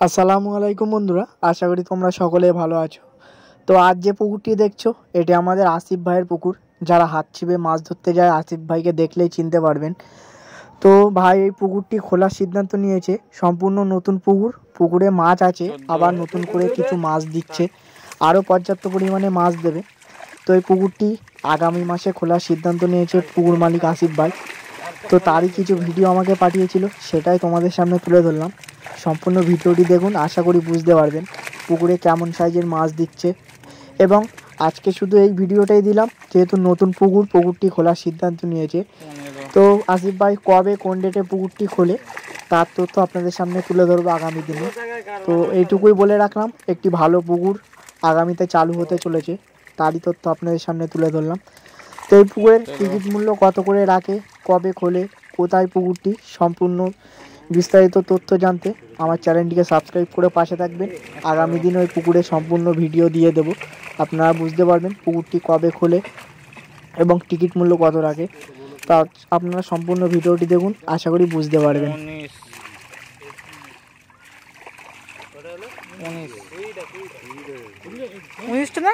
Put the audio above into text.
আসসালামু আলাইকুম বন্ধুরা, আশা করি তোমরা সকলে ভালো আছো। তো আজ যে পুকুরটি দেখছো এটি আমাদের আসিফ ভাইয়ের পুকুর। যারা হাত ছিপে মাছ ধরতে যায় আসিফ ভাইকে দেখলেই চিনতে পারবেন। তো ভাই এই পুকুরটি খোলার সিদ্ধান্ত নিয়েছে। সম্পূর্ণ নতুন পুকুর, পুকুরে মাছ আছে, আবার নতুন করে কিছু মাছ দিচ্ছে, আরও পর্যাপ্ত পরিমাণে মাছ দেবে। তো এই পুকুরটি আগামী মাসে খোলার সিদ্ধান্ত নিয়েছে পুকুর মালিক আসিফ ভাই। তো তারই কিছু ভিডিও আমাকে পাঠিয়েছিল, সেটাই তোমাদের সামনে তুলে ধরলাম। সম্পূর্ণ ভিডিওটি দেখুন, আশা করি বুঝতে পারবেন পুকুরে কেমন সাইজের মাছ দিচ্ছে। এবং আজকে শুধু এই ভিডিওটাই দিলাম, যেহেতু নতুন পুকুরটি খোলার সিদ্ধান্ত নিয়েছে। তো আসিফ ভাই কবে কোন ডেটে পুকুরটি খোলে তার তথ্য আপনাদের সামনে তুলে ধরবো আগামী দিনে। তো এইটুকুই বলে রাখলাম, একটি ভালো পুকুর আগামীতে চালু হতে চলেছে, তারই তথ্য আপনাদের সামনে তুলে ধরলাম। তো এই পুকুরের টিকিট মূল্য কত করে রাখে, কবে খোলে, কোথায় পুকুরটি, সম্পূর্ণ বিস্তারিত তথ্য জানতে আমার চ্যানেলটিকে সাবস্ক্রাইব করে পাশে থাকবেন। আগামী দিন ওই পুকুরে সম্পূর্ণ ভিডিও দিয়ে দেব, আপনারা বুঝতে পারবেন পুকুরটি কবে খোলে এবং টিকিট মূল্য কত রাখে। তা আপনারা সম্পূর্ণ ভিডিওটি দেখুন, আশা করি বুঝতে পারবেন। উনিশটা না?